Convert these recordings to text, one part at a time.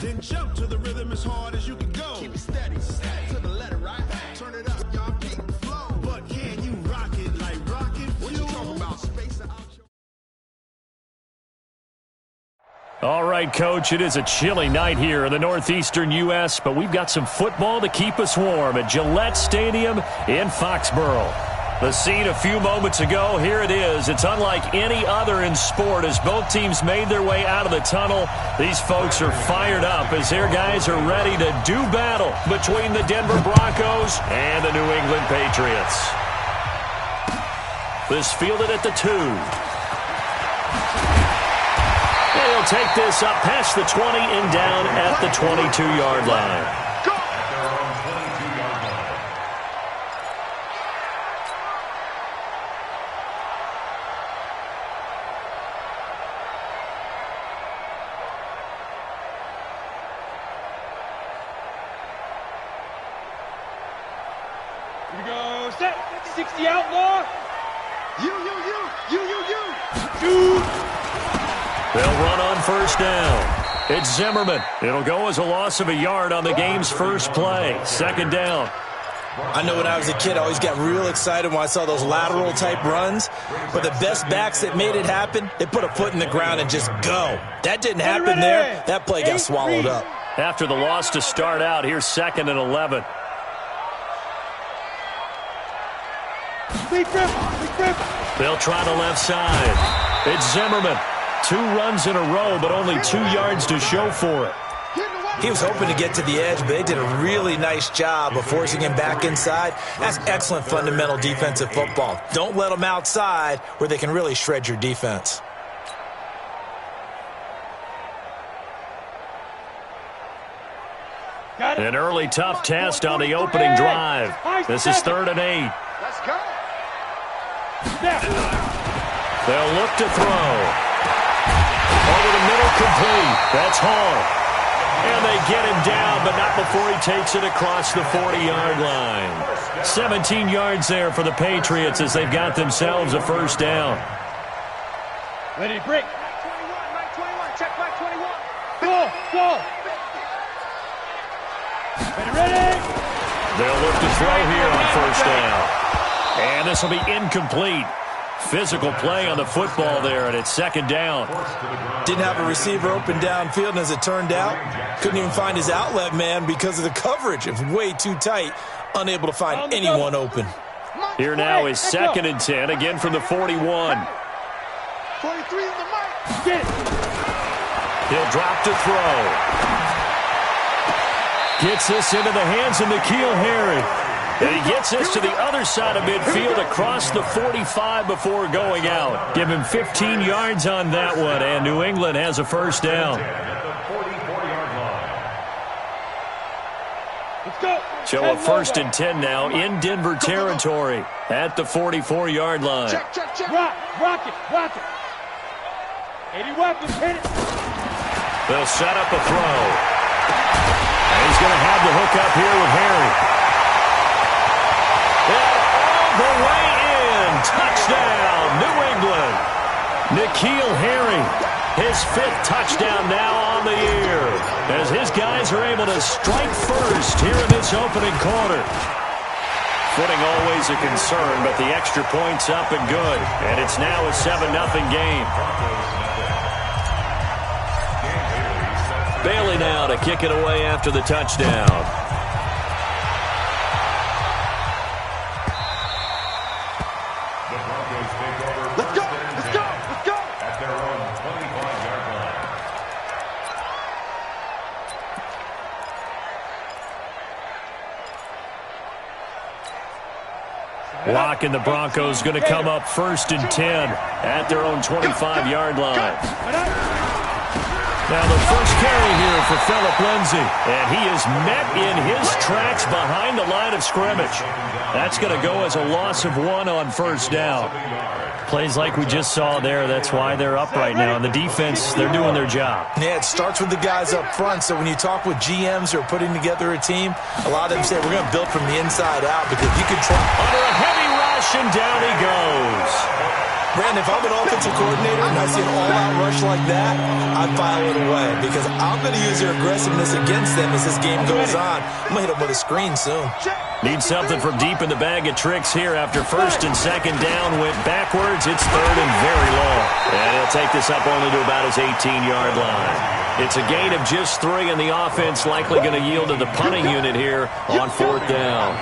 Then jump to the rhythm as hard as you can go. Keep it steady, to the letter, right? Turn it up, y'all, keep the flow. But can you rock it like rocket fuel? What you talking about? Space out your... All right, Coach, it is a chilly night here in the northeastern U.S., but we've got some football to keep us warm at Gillette Stadium in Foxborough. The scene a few moments ago, here it is. It's unlike any other in sport as both teams made their way out of the tunnel. These folks are fired up as their guys are ready to do battle between the Denver Broncos and the New England Patriots. This fielded at the 2. He'll take this up past the 20 and down at the 22-yard line. Here we go, set, 60 outlaw. You. Shoot. They'll run on first down. It's Zimmerman. It'll go as a loss of a yard on the game's first play. Second down. I know when I was a kid, I always got real excited when I saw those lateral-type runs. But the best backs that made it happen, they put a foot in the ground and just go. That didn't happen there. That play got swallowed up. After the loss to start out, here's 2nd and 11. They'll try the left side. It's Zimmerman. 2 runs in a row, but only 2 yards to show for it. He was hoping to get to the edge, but they did a really nice job of forcing him back inside. That's excellent fundamental defensive football. Don't let them outside where they can really shred your defense. An early tough test on the opening drive. This is 3rd and 8. Let's go. They'll look to throw. Over the middle, complete. That's Hall. And they get him down, but not before he takes it across the 40-yard line. 17 yards there for the Patriots as they've got themselves a first down. Ready to break. 21, check back 21. Go. Ready. They'll look to throw here on first down. And this will be incomplete. Physical play on the football there, and it's 2nd down. Didn't have a receiver open downfield, and as it turned out, couldn't even find his outlet man because of the coverage. It was way too tight, unable to find anyone open. Here now is 2nd and 10, again from the 41. 43 in the mic. Get it. He'll drop to throw. Gets this into the hands of N'Keal Harry. And he gets this to the other side of midfield across the 45 before going out. Give him 15 yards on that one, and New England has a first down. Let's go. So a 1st and 10 now in Denver territory at the 44-yard line. Check. Rock it. 80 weapons, hit it. They'll set up a throw. And he's going to have the hook up here with Harry. And all the way in. Touchdown, New England. N'Keal Harry, his 5th touchdown now on the year, as his guys are able to strike first here in this opening quarter. Footing always a concern, but the extra point's up and good. And it's now a 7-0 game. Bailey now to kick it away after the touchdown. Lock and the Broncos going to come up 1st and 10 at their own 25-yard line. Now the first carry here for Phillip Lindsay, and he is met in his tracks behind the line of scrimmage. That's going to go as a loss of 1 on first down. Plays like we just saw there, that's why they're up right now. And the defense, they're doing their job. Yeah, it starts with the guys up front. So when you talk with GMs who are putting together a team, a lot of them say we're going to build from the inside out because you can try. Under a heavy rush, and down he goes. Brandon, if I'm an offensive coordinator and I see an all-out rush like that, I'd file it away because I'm going to use their aggressiveness against them as this game goes on. I'm going to hit them with a screen soon. Need something from deep in the bag of tricks here after first and second down went backwards. It's third and very long. And he'll take this up only to about his 18-yard line. It's a gain of just 3, and the offense likely going to yield to the punting unit here on 4th down.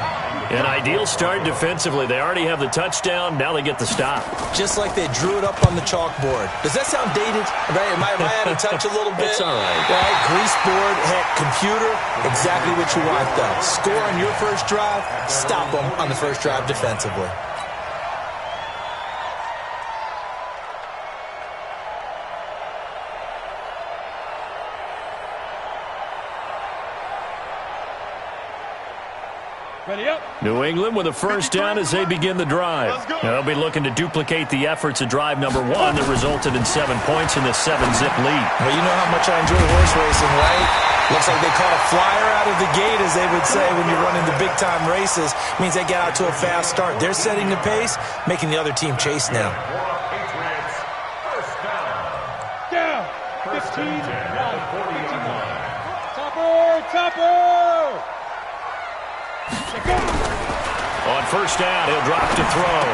An ideal start defensively. They already have the touchdown. Now they get the stop. Just like they drew it up on the chalkboard. Does that sound dated? Right? Am I out of touch a little bit? It's all right. Right? Grease board, heck, computer, exactly what you want, though. Score on your first drive, stop them on the first drive defensively. New England with a first down as they begin the drive. Now they'll be looking to duplicate the efforts of drive number 1 that resulted in 7 points in the 7-zip lead. Well, you know how much I enjoy horse racing, right? Looks like they caught a flyer out of the gate, as they would say when you're running the big-time races. Means they get out to a fast start. They're setting the pace, making the other team chase now. Down. 15. Topper. On first down, he'll drop to throw.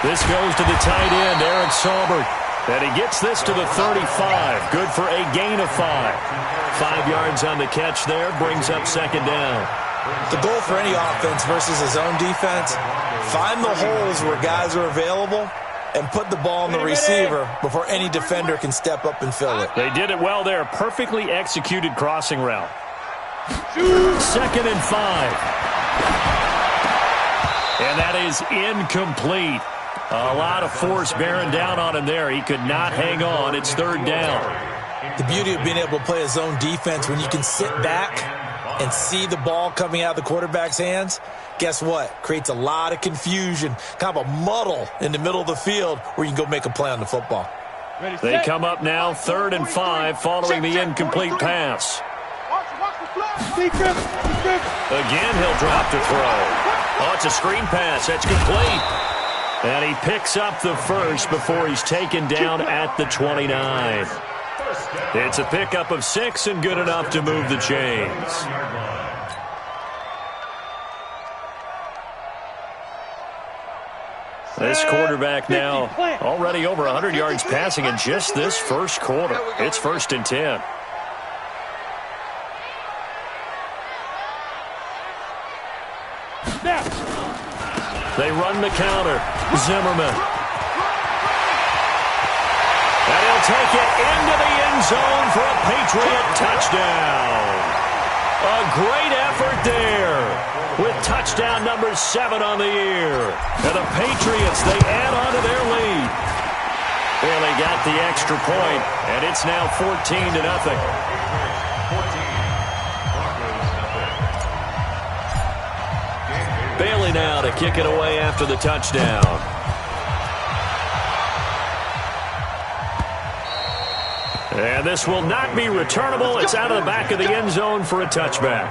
This goes to the tight end, Eric Saubert. And he gets this to the 35. Good for a gain of 5. 5 yards on the catch there, brings up second down. The goal for any offense versus a zone defense, find the holes where guys are available and put the ball in the receiver before any defender can step up and fill it. They did it well there. Perfectly executed crossing route. 2nd and 5. And that is incomplete. A lot of force bearing down on him there. He could not hang on. It's 3rd down. The beauty of being able to play a zone defense when you can sit back and see the ball coming out of the quarterback's hands, guess what? Creates a lot of confusion, kind of a muddle in the middle of the field where you can go make a play on the football. They come up now 3rd and 5 following the incomplete pass. Again, he'll drop to throw. Oh, it's a screen pass. That's complete. And he picks up the first before he's taken down at the 29. It's a pickup of 6 and good enough to move the chains. This quarterback now already over 100 yards passing in just this first quarter. It's 1st and 10. They run the counter. Zimmerman. And he'll take it into the end zone for a Patriot touchdown. A great effort there with touchdown number 7 on the year. And the Patriots, they add on to their lead. Well, they got the extra point, and it's now 14-0. Bailey now to kick it away after the touchdown. And this will not be returnable. It's out of the back of the end zone for a touchback.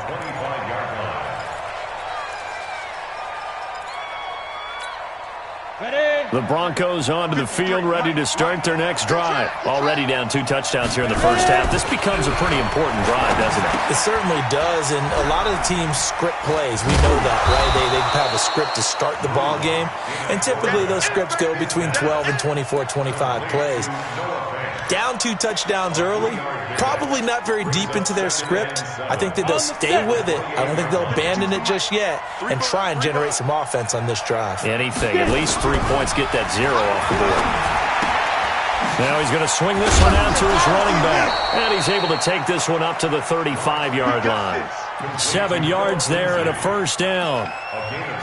The Broncos onto the field, ready to start their next drive. Already down 2 touchdowns here in the first half. This becomes a pretty important drive, doesn't it? It certainly does, and a lot of the teams script plays. We know that, right? They have a script to start the ball game, and typically those scripts go between 12 and 24, 25 plays. Down 2 touchdowns early, probably not very deep into their script. I think that they'll stay with it. I don't think they'll abandon it just yet and try and generate some offense on this drive. Anything. At least 3 points, get that 0 off the board. Now he's going to swing this one out to his running back. And he's able to take this one up to the 35-yard line. 7 yards there and a first down.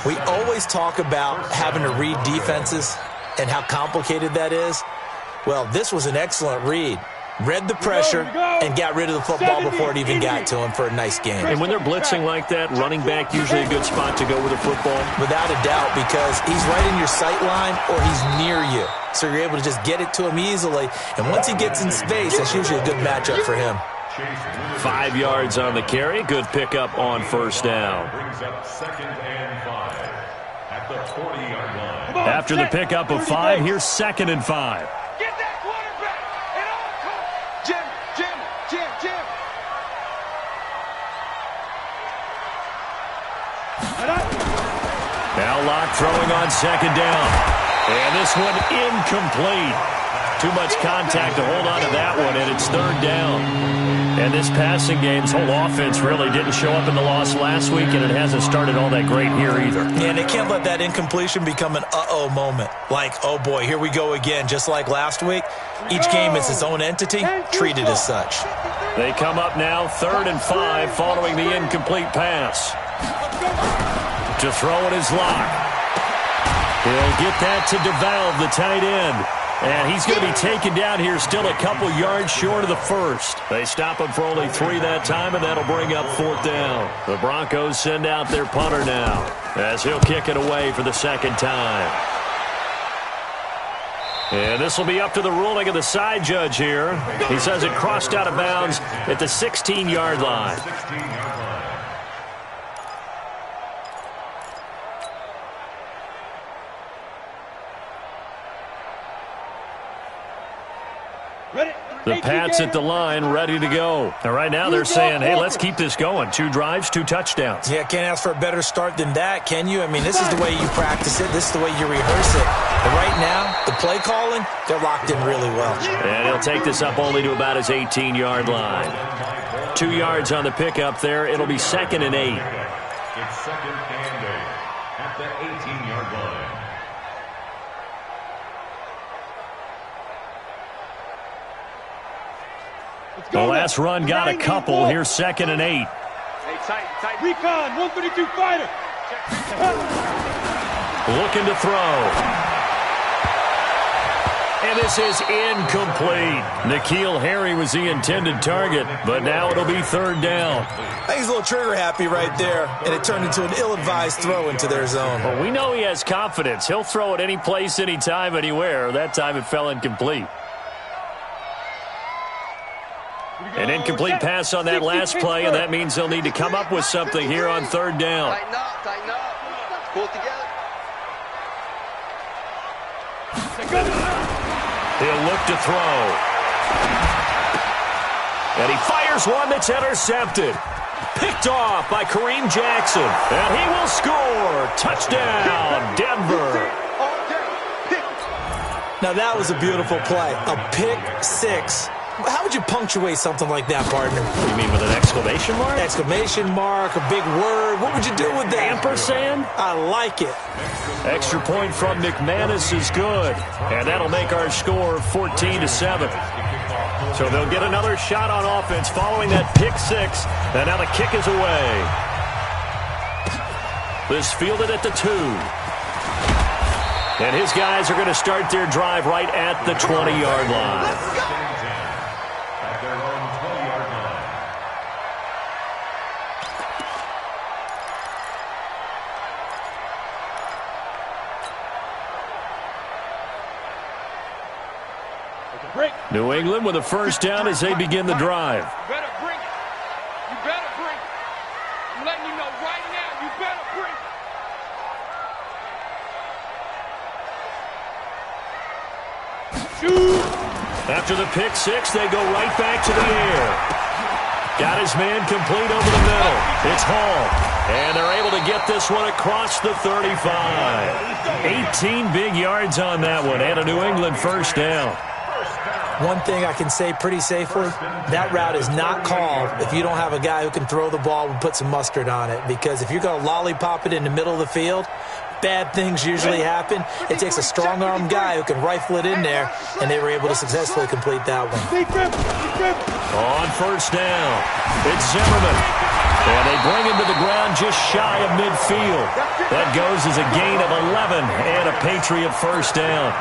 We always talk about having to read defenses and how complicated that is. Well, this was an excellent read. Read the pressure and got rid of the football before it even got to him for a nice game. And when they're blitzing like that, running back usually a good spot to go with a football. Without a doubt, because he's right in your sight line or he's near you. So you're able to just get it to him easily. And once he gets in space, that's usually a good matchup for him. 5 yards on the carry. Good pickup on first down. at the 40-yard line. After the pickup of 5, here's 2nd and 5. Get that quarterback and all come. Jim. Now Locke throwing on 2nd down. And this one incomplete. Too much contact to hold on to that one, and it's 3rd down. And this passing game's whole offense really didn't show up in the loss last week, and it hasn't started all that great here either. Yeah, and they can't let that incompletion become an uh-oh moment. Like, oh boy, here we go again. Just like last week, each game is its own entity, treated as such. They come up now 3rd and 5 following the incomplete pass. To throw it is Locke. He'll get that to DeValve, the tight end. And he's going to be taken down here still a couple yards short of the first. They stop him for only 3 that time, and that'll bring up 4th down. The Broncos send out their punter now as he'll kick it away for the 2nd time. And this will be up to the ruling of the side judge here. He says it crossed out of bounds at the 16-yard line. The Pats at the line, ready to go. And right now they're saying, hey, let's keep this going. 2 drives, 2 touchdowns. Yeah, can't ask for a better start than that, can you? I mean, this is the way you practice it. This is the way you rehearse it. But right now, the play calling, they're locked in really well. And he'll take this up only to about his 18-yard line. 2 yards on the pickup there. It'll be 2nd and 8. It's 2nd and 8 at the 18-yard line. The last run got a couple. Here's 2nd and 8. Hey, tight. Recon, 132 fighter. Looking to throw. And this is incomplete. N'Keal Harry was the intended target, but now it'll be 3rd down. I think he's a little trigger happy right there, and it turned into an ill-advised throw into their zone. Well, we know he has confidence. He'll throw it any place, anytime, anywhere. That time it fell incomplete. An incomplete pass on that last play, and that means they'll need to come up with something here on 3rd down. Tighten up. Pull it together. He'll look to throw. And he fires one that's intercepted. Picked off by Kareem Jackson. And he will score. Touchdown, Denver. Now that was a beautiful play. A pick 6. How would you punctuate something like that, partner? You mean with an exclamation mark? Exclamation mark, a big word. What would you do with that? Ampersand? I like it. Extra point from McManus is good. And that'll make our score 14-7. So they'll get another shot on offense following that pick 6. And now the kick is away. This fielded at the 2. And his guys are going to start their drive right at the 20-yard line. New England with a 1st down as they begin the drive. You better bring it. You better bring it. I'm letting you know right now, you better bring it. Shoot. After the pick 6, they go right back to the air. Got his man complete over the middle. It's Hall. And they're able to get this one across the 35. 18 big yards on that one and a New England 1st down. One thing I can say pretty safely, that route is not called if you don't have a guy who can throw the ball and put some mustard on it. Because if you're going to lollipop it in the middle of the field, bad things usually happen. It takes a strong-armed guy who can rifle it in there, and they were able to successfully complete that one. On 1st down, it's Zimmerman. And they bring him to the ground just shy of midfield. That goes as a gain of 11 and a Patriot 1st down.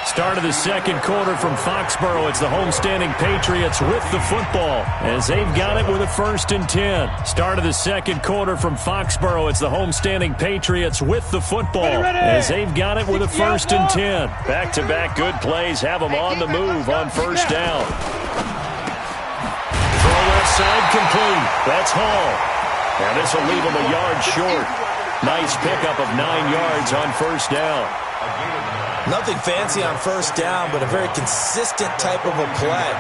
Start of the 2nd quarter from Foxborough. It's the homestanding Patriots with the football as they've got it with a 1st and 10. Start of the 2nd quarter from Foxborough. It's the homestanding Patriots with the football as they've got it with a 1st and 10. Back-to-back good plays have them on the move on 1st down. Throw left side complete. That's Hall. And this will leave them a yard short. Nice pickup of 9 yards on first down. Nothing fancy on first down, but a very consistent type of a play.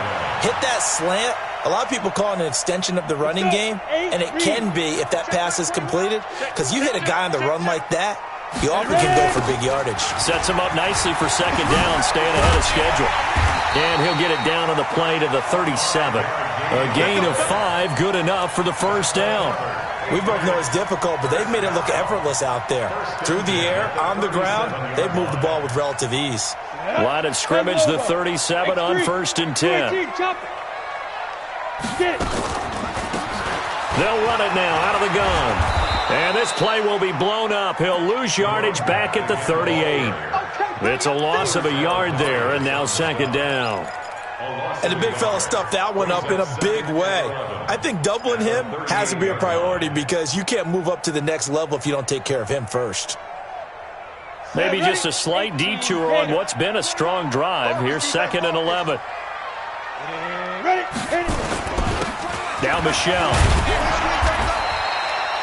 Hit that slant. A lot of people call it an extension of the running game, and it can be if that pass is completed, because you hit a guy on the run like that, you often can go for big yardage. Sets him up nicely for second down, staying ahead of schedule. And he'll get it down on the play to the 37. A gain of 5, good enough for the first down. We both know it's difficult, but they've made it look effortless out there. Through the air, on the ground, they've moved the ball with relative ease. Line of scrimmage, the 37 on 1st and 10. They'll run it now out of the gun. And this play will be blown up. He'll lose yardage back at the 38. It's a loss of a yard there, and now second down. And the big fella stuffed that one up in a big way. I think doubling him has to be a priority because you can't move up to the next level if you don't take care of him first. Maybe just a slight detour on what's been a strong drive. Here's 2nd and 11. Now Michelle.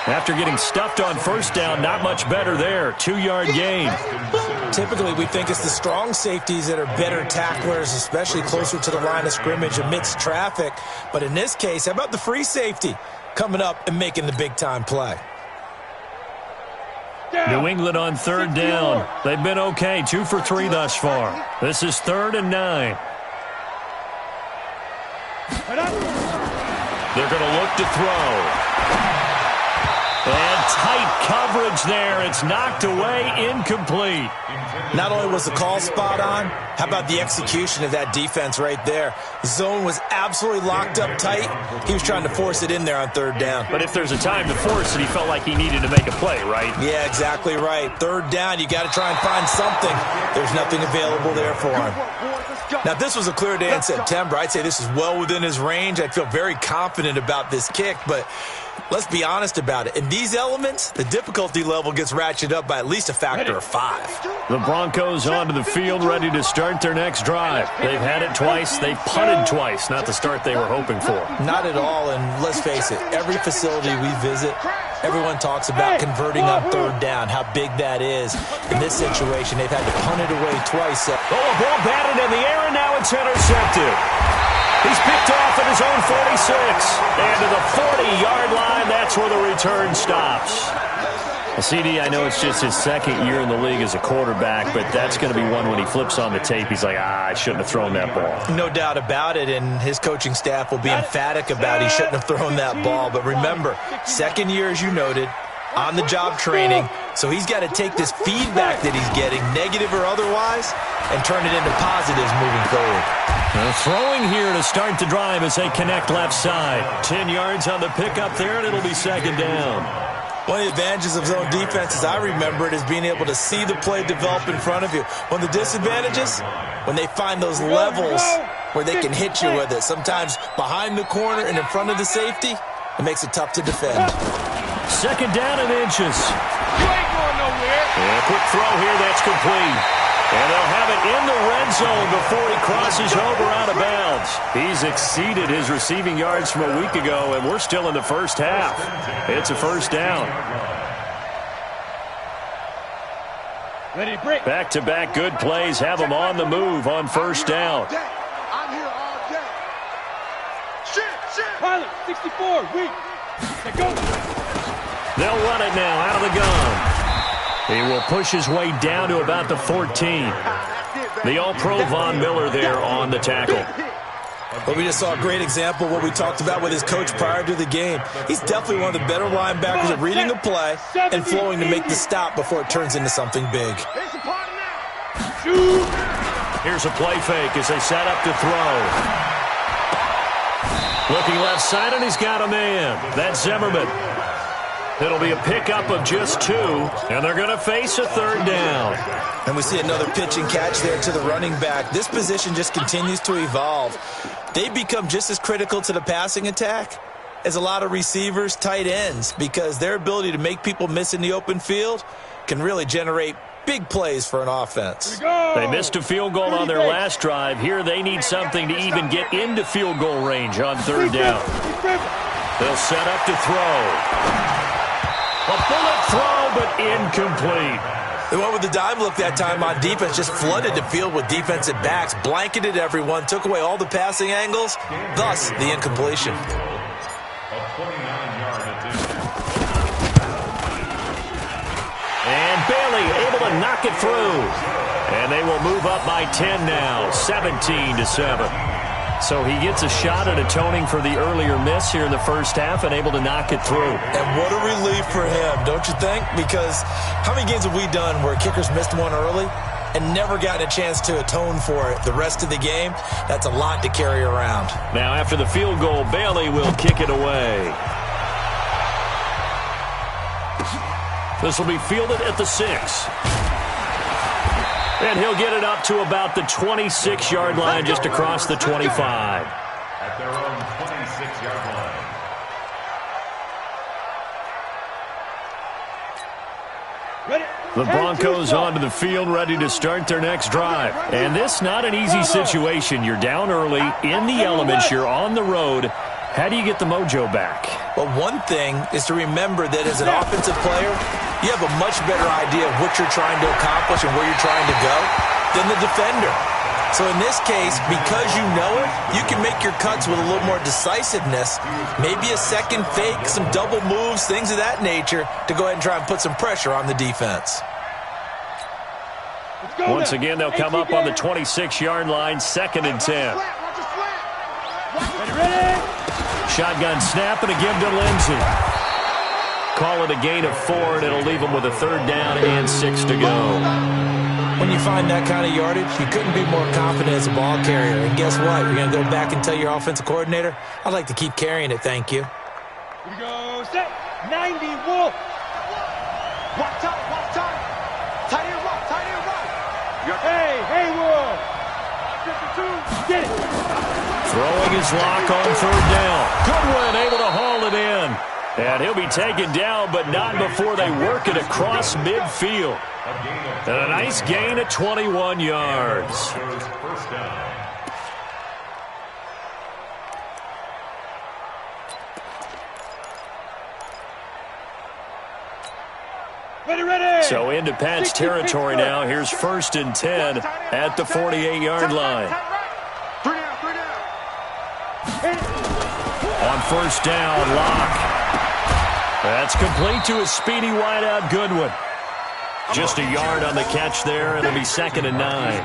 After getting stuffed on first down, not much better there. 2-yard gain. Typically, we think it's the strong safeties that are better tacklers, especially closer to the line of scrimmage amidst traffic. But in this case, how about the free safety coming up and making the big-time play? New England on 3rd down. They've been okay, 2 for 3 thus far. This is 3rd and 9. They're going to look to throw. And tight coverage there. It's knocked away, incomplete. Not only was the call spot on, how about the execution of that defense right there? The zone was absolutely locked up tight. He was trying to force it in there on 3rd down. But if there's a time to force it, he felt like he needed to make a play, right? Yeah, exactly right. 3rd down, you got to try and find something. There's nothing available there for him. Now, if this was a clear day in September, I'd say this is well within his range. I'd feel very confident about this kick, but let's be honest about it. In these elements, the difficulty level gets ratcheted up by at least a factor of 5. The Broncos onto the field, ready to start their next drive. They've had it twice. They've punted twice. Not the start they were hoping for. Not at all, and let's face it, every facility we visit, everyone talks about converting on 3rd down, how big that is. In this situation, they've had to punt it away twice. A ball batted in the air, and now it's intercepted. He's picked off at his own 46. And to the 40-yard line, that's where the return stops. CD, I know it's just his 2nd year in the league as a quarterback, but that's going to be one when he flips on the tape. He's like, I shouldn't have thrown that ball. No doubt about it, and his coaching staff will be emphatic about he shouldn't have thrown that ball. But remember, 2nd year, as you noted, on-the-job training, so he's got to take this feedback that he's getting, negative or otherwise, and turn it into positives moving forward. Throwing here to start the drive as they connect left side. 10 yards on the pickup there, and it'll be 2nd down. One of the advantages of zone defense, as I remember it, is being able to see the play develop in front of you. One of the disadvantages, when they find those levels where they can hit you with it. Sometimes behind the corner and in front of the safety, it makes it tough to defend. 2nd down and inches. You ain't going nowhere. And a quick throw here, that's complete. And they'll have it in the red zone before he crosses over out of bounds. He's exceeded his receiving yards from a week ago, and we're still in the first half. It's a 1st down. Back-to-back good plays have him on the move on 1st down. I'm here all day. Shit. Pilot, 64, weak. Go. They'll run it now out of the gun. He will push his way down to about the 14. The All-Pro Von Miller there on the tackle. But we just saw a great example of what we talked about with his coach prior to the game. He's definitely one of the better linebackers at reading a play and flowing to make the stop before it turns into something big. Here's a play fake as they set up to throw. Looking left side, and he's got a man. That's Zimmerman. It'll be a pickup of just 2, and they're going to face a 3rd down. And we see another pitch and catch there to the running back. This position just continues to evolve. They become just as critical to the passing attack as a lot of receivers, tight ends, because their ability to make people miss in the open field can really generate big plays for an offense. They missed a field goal on their last drive. Here they need something to even get into field goal range on 3rd down. They'll set up to throw. A bullet throw, but incomplete. They went with the dime look that time on defense, just flooded the field with defensive backs, blanketed everyone, took away all the passing angles, thus the incompletion. A 29-yard attempt. And Bailey able to knock it through. And they will move up by 10 now, 17-7. So he gets a shot at atoning for the earlier miss here in the first half and able to knock it through. And what a relief for him, don't you think? Because how many games have we done where kickers missed one early and never gotten a chance to atone for it the rest of the game? That's a lot to carry around. Now after the field goal, Bailey will kick it away. This will be fielded at the 6. And he'll get it up to about the 26-yard line, just across the 25. At their own 26-yard line. The Broncos onto the field, ready to start their next drive. And this not an easy situation. You're down early, in the elements, you're on the road. How do you get the mojo back? Well, one thing is to remember that as an offensive player, you have a much better idea of what you're trying to accomplish and where you're trying to go than the defender. So in this case, because you know it, you can make your cuts with a little more decisiveness, maybe a second fake, some double moves, things of that nature, to go ahead and try and put some pressure on the defense. Once again, they'll come up on the 26-yard line, 2nd and 10. Shotgun snap and a give to Lindsey. Call it a gain of 4, and it'll leave them with a 3rd down and 6 to go. When you find that kind of yardage, you couldn't be more confident as a ball carrier. And guess what? You're going to go back and tell your offensive coordinator, I'd like to keep carrying it, thank you. Here we go, set, 90, Wolf. Watch time. Tight end rock. Hey, Wolf. 52, get it. Throwing his lock on 3rd down. Goodwin able to haul it in. And he'll be taken down, but not before they work it across midfield. And a nice gain at 21 yards. First down. Ready. So into Pat's territory now. Here's 1st and 10 at the 48-yard line. Three down. On 1st down, Locke. That's complete to a speedy wideout, Goodwin. Just a yard on the catch there. It'll be 2nd and 9.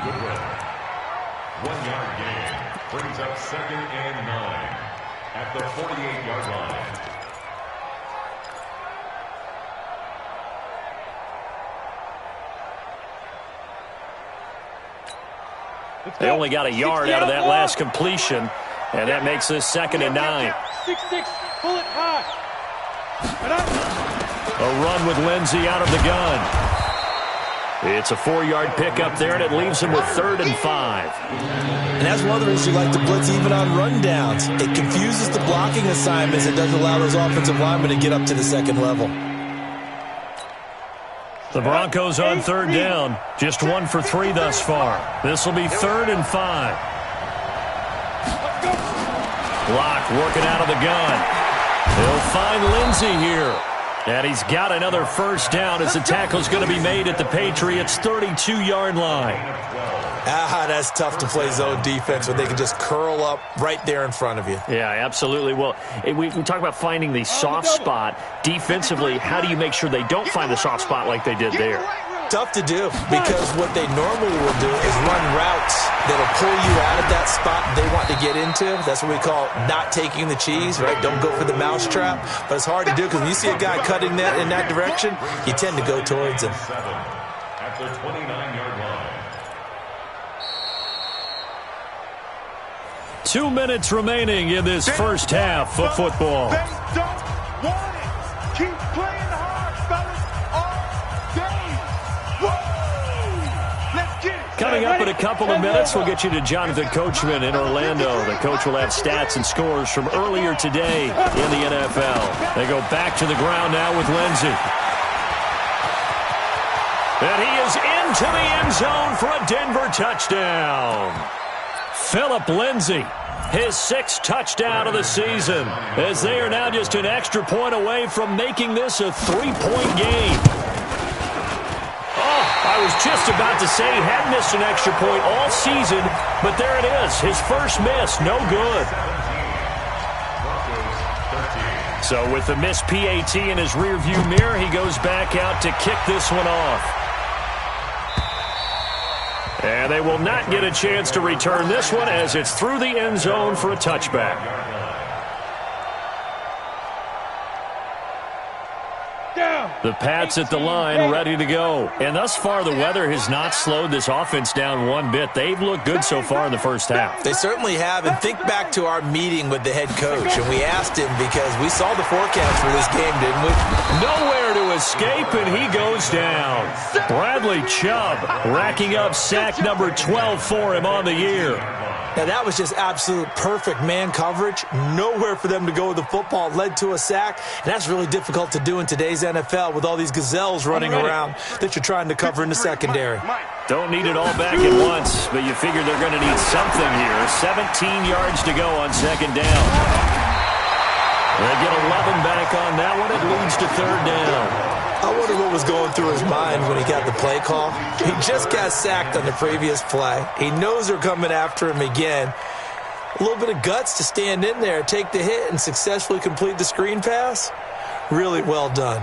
1-yard gain brings up 2nd and 9 at the 48-yard line. They only got a yard out of that last completion, and that makes this 2nd and 9. 6-6, pull it high. A run with Lindsey out of the gun. It's a 4-yard pickup there, and it leaves him with 3rd and 5. And that's one of the reasons you like to blitz even on rundowns. It confuses the blocking assignments. It doesn't allow those offensive linemen to get up to the 2nd level. The Broncos on 3rd down. Just 1 for 3 thus far. This will be 3rd and 5. Locke working out of the gun. He'll find Lindsey here. And he's got another 1st down as the tackle's going to be made at the Patriots' 32-yard line. That's tough to play zone defense when they can just curl up right there in front of you. Yeah, absolutely. Well, we talk about finding the soft spot. Defensively, how do you make sure they don't find the soft spot like they did there? Tough to do, because what they normally will do is run routes that'll pull you out of that spot they want to get into. That's what we call not taking the cheese, right? Don't go for the mousetrap. But it's hard to do because when you see a guy cutting that in that direction, you tend to go towards him. 7 at the 29-yard line. 2 minutes remaining in this first half of football. They don't want it. Keep playing hard, fellas, all day. Woo! Let's get it. Coming up in a couple of minutes, we'll get you to Jonathan Coachman in Orlando. The coach will have stats and scores from earlier today in the NFL. They go back to the ground now with Lindsey. And he is into the end zone for a Denver touchdown. Phillip Lindsay, his 6th touchdown of the season, as they are now just an extra point away from making this a 3-point game. Oh, I was just about to say he had missed an extra point all season, but there it is, his first miss, no good. So with the missed PAT in his rearview mirror, he goes back out to kick this one off. And they will not get a chance to return this one as it's through the end zone for a touchback. The Pats at the line, ready to go. And thus far, the weather has not slowed this offense down one bit. They've looked good so far in the first half. They certainly have. And think back to our meeting with the head coach. And we asked him because we saw the forecast for this game, didn't we? Nowhere to escape, and he goes down. Bradley Chubb racking up sack number 12 for him on the year. Now, that was just absolute perfect man coverage. Nowhere for them to go with the football. Led to a sack. And that's really difficult to do in today's NFL with all these gazelles running around that you're trying to cover in the secondary. Don't need it all back at once, but you figure they're going to need something here. 17 yards to go on second down. They get 11 back on that one. It leads to third down. I wonder what was going through his mind when he got the play call. He just got sacked on the previous play. He knows they're coming after him again. A little bit of guts to stand in there, take the hit, and successfully complete the screen pass. Really well done.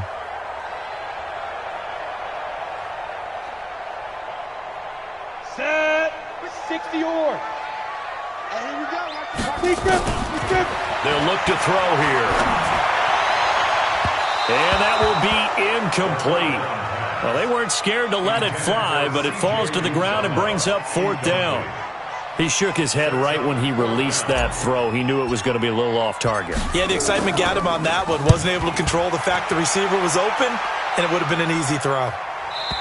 Set. 60 or. And here we go. They'll look to throw here. And that will be incomplete. Well, they weren't scared to let it fly, but it falls to the ground and brings up fourth down. He shook his head right when he released that throw. He knew it was going to be a little off target. Yeah, the excitement got him on that one. Wasn't able to control the fact the receiver was open, and it would have been an easy throw.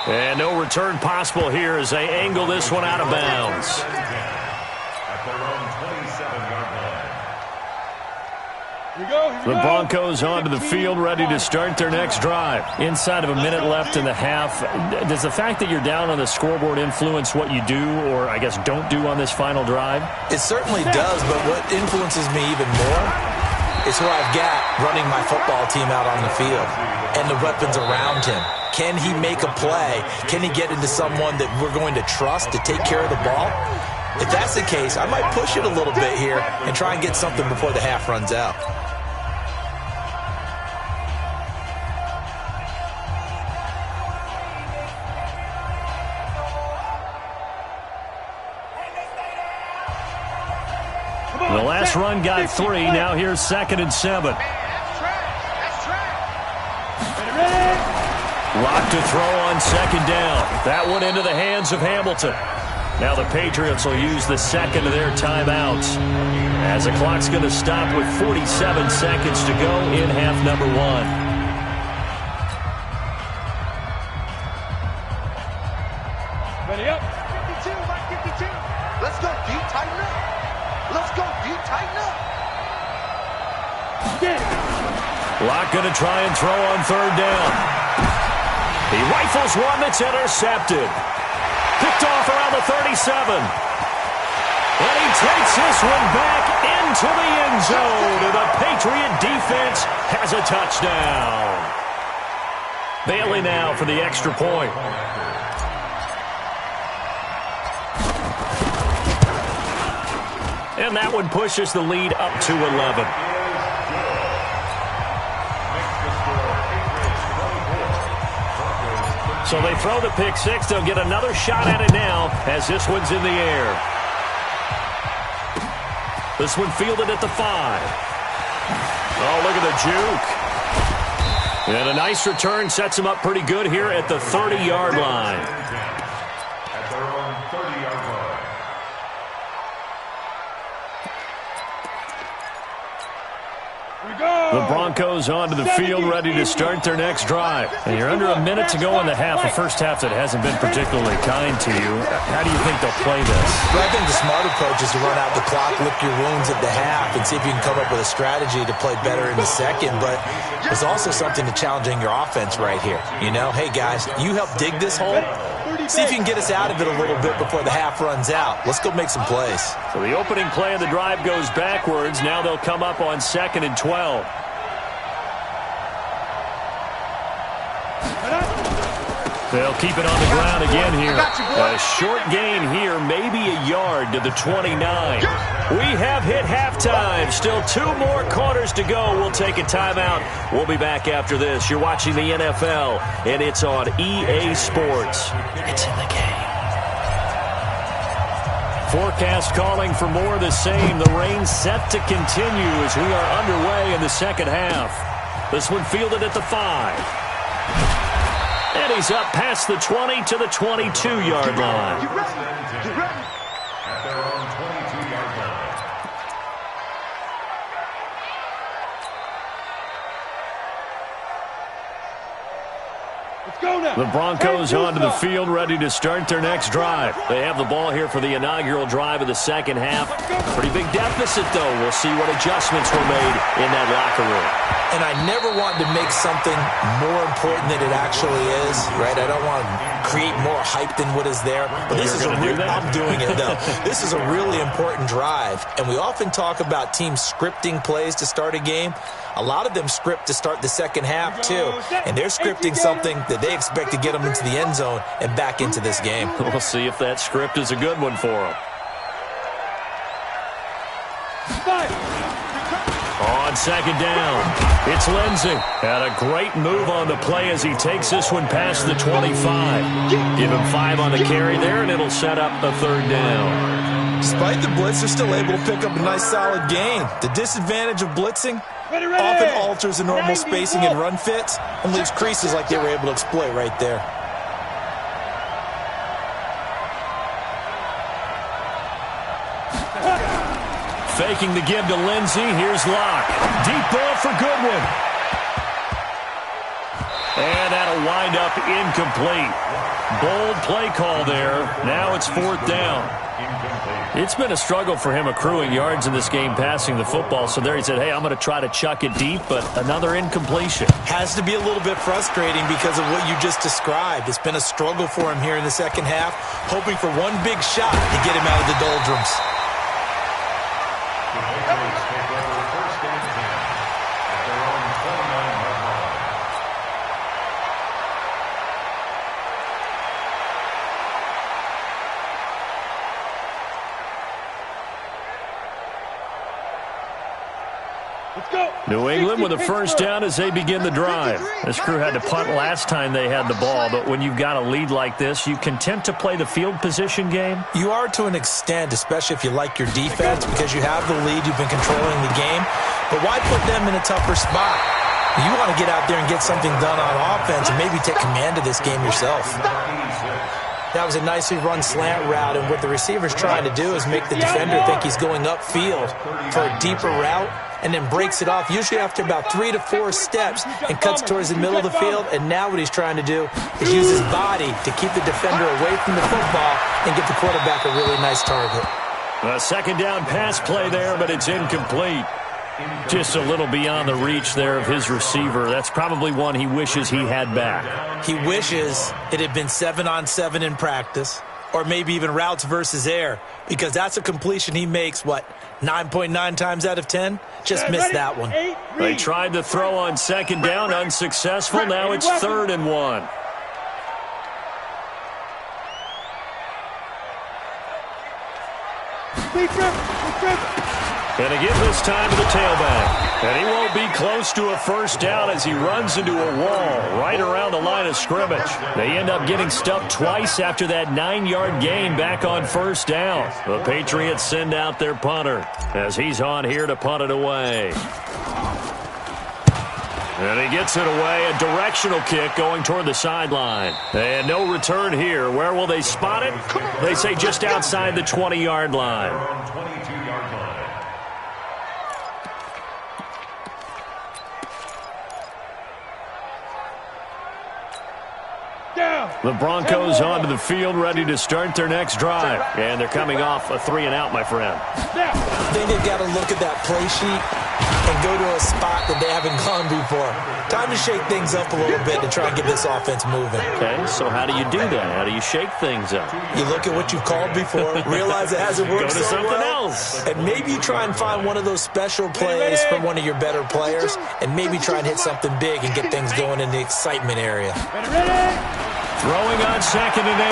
And no return possible here as they angle this one out of bounds. The Broncos onto the field, ready to start their next drive. Inside of a minute left in the half. Does the fact that you're down on the scoreboard influence what you do, or I guess don't do on this final drive? It certainly does, but what influences me even more is who I've got running my football team out on the field and the weapons around him. Can he make a play? Can he get into someone that we're going to trust to take care of the ball? If that's the case, I might push it a little bit here and try and get something before the half runs out. The last run got 3. Now here's 2nd and 7. Locked to throw on 2nd down. That one into the hands of Hamilton. Now the Patriots will use the second of their timeouts as the clock's going to stop with 47 seconds to go in half number 1. Ready up. 52, Mike 52. Let's go deep, tighten up. Let's go deep, tighten up. Locke going to try and throw on 3rd down. He rifles one that's intercepted. Picked off around the 37. And he takes this one back into the end zone. And the Patriot defense has a touchdown. Bailey now for the extra point. And that one pushes the lead up to 11. So they throw the pick 6. They'll get another shot at it now as this one's in the air. This one fielded at the 5. Oh, look at the juke. And a nice return sets him up pretty good here at the 30-yard line. At their own 30-yard line. The Broncos onto the field, ready to start their next drive. And you're under a minute to go in the half, a first half that hasn't been particularly kind to you. How do you think they'll play this? Well, I think the smart approach is to run out the clock, lick your wounds at the half, and see if you can come up with a strategy to play better in the second. But there's also something to challenging your offense right here. You know, hey, guys, you help dig this hole. See if you can get us out of it a little bit before the half runs out. Let's go make some plays. So the opening play of the drive goes backwards. Now they'll come up on 2nd and 12. They'll keep it on the ground again here. A short gain here, maybe a yard to the 29. We have hit halftime. Still 2 more quarters to go. We'll take a timeout. We'll be back after this. You're watching the NFL, and it's on EA Sports. It's in the game. Forecast calling for more of the same. The rain set to continue as we are underway in the second half. This one fielded at the 5. And he's up past the 20 to the 22-yard line. At their own 22-yard line. Let's go now. The Broncos onto the field, ready to start their next drive. They have the ball here for the inaugural drive of the second half. Pretty big deficit, though. We'll see what adjustments were made in that locker room. And I never want to make something more important than it actually is, right? I don't want to create more hype than what is there. But this is a real, I'm doing it, though. This is a really important drive. And we often talk about teams scripting plays to start a game. A lot of them script to start the second half, too. And they're scripting something that they expect to get them into the end zone and back into this game. We'll see if that script is a good one for them. On 2nd down, it's Lindsey. Had a great move on the play as he takes this one past the 25. Give him 5 on the carry there, and it'll set up a 3rd down. Despite the blitz, they're still able to pick up a nice solid gain. The disadvantage of blitzing often alters the normal spacing and run fits and leaves creases like they were able to exploit right there. Faking the give to Lindsey. Here's Locke. Deep ball for Goodwin. And that'll wind up incomplete. Bold play call there. Now it's 4th down. It's been a struggle for him accruing yards in this game passing the football. So there he said, hey, I'm going to try to chuck it deep, but another incompletion. Has to be a little bit frustrating because of what you just described. It's been a struggle for him here in the second half, hoping for one big shot to get him out of the doldrums. The Patriots take over 1st and 10 at their own 29-yard line. Let's go. New England with a 1st down as they begin the drive. This crew had to punt last time they had the ball, but when you've got a lead like this, you content to play the field position game? You are to an extent, especially if you like your defense, because you have the lead, you've been controlling the game. But why put them in a tougher spot? You want to get out there and get something done on offense and maybe take command of this game yourself. That was a nicely run slant route, and what the receiver's trying to do is make the defender think he's going upfield for a deeper route, and then breaks it off, usually after about 3 to 4 steps, and cuts towards the middle of the field. And now what he's trying to do is use his body to keep the defender away from the football and get the quarterback a really nice target. A 2nd down pass play there, but it's incomplete. Just a little beyond the reach there of his receiver. That's probably one he wishes he had back. He wishes it had been 7-on-7 in practice, or maybe even routes versus air, because that's a completion he makes, 9.9 times out of 10? Just missed that one. They tried to throw on 2nd down, unsuccessful. Now it's 3rd and 1. And again this time to the tailback. And he won't be close to a 1st down as he runs into a wall right around the line of scrimmage. They end up getting stuffed twice after that 9-yard gain back on 1st down. The Patriots send out their punter as he's on here to punt it away. And he gets it away, a directional kick going toward the sideline. And no return here. Where will they spot it? They say just outside the 20-yard line. The Broncos onto the field, ready to start their next drive. And they're coming off a 3-and-out, my friend. I think they've got to look at that play sheet and go to a spot that they haven't gone before. Time to shake things up a little bit to try and get this offense moving. Okay, so how do you do that? How do you shake things up? You look at what you've called before, realize it hasn't worked Go to so something well, else. and maybe you try and find one of those special plays from one of your better players, and maybe try and hit something big and get things going in the excitement area. Throwing on 2nd and 8.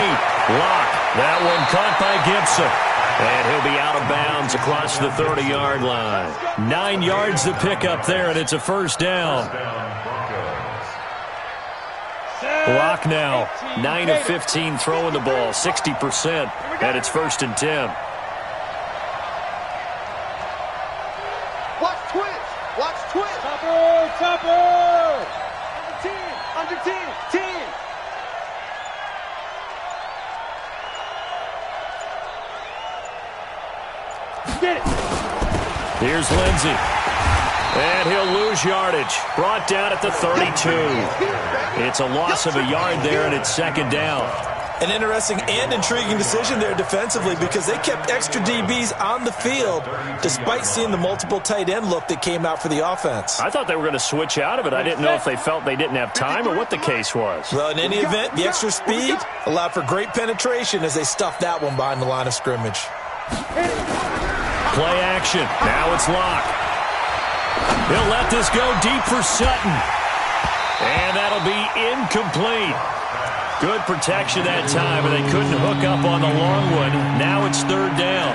Lock. That one caught by Gibson. And he'll be out of bounds across the 30-yard line. 9 yards to pick up there, and it's a first down. Lock now. 9 of 15 throwing the ball. 60%. And it's 1st and 10. Watch twist. Watch twist. Topper. Topper. Under 10. Under 10. 10. Get it. Here's Lindsey. And he'll lose yardage. Brought down at the 32. It's a loss of a yard there, and it's 2nd down. An interesting and intriguing decision there defensively because they kept extra DBs on the field despite seeing the multiple tight end look that came out for the offense. I thought they were going to switch out of it. I didn't know if they felt they didn't have time or what the case was. Well, in any event, the extra speed allowed for great penetration as they stuffed that one behind the line of scrimmage. Play action. Now it's Lock. He'll let this go deep for Sutton. And that'll be incomplete. Good protection that time, but they couldn't hook up on the long one. Now it's 3rd down.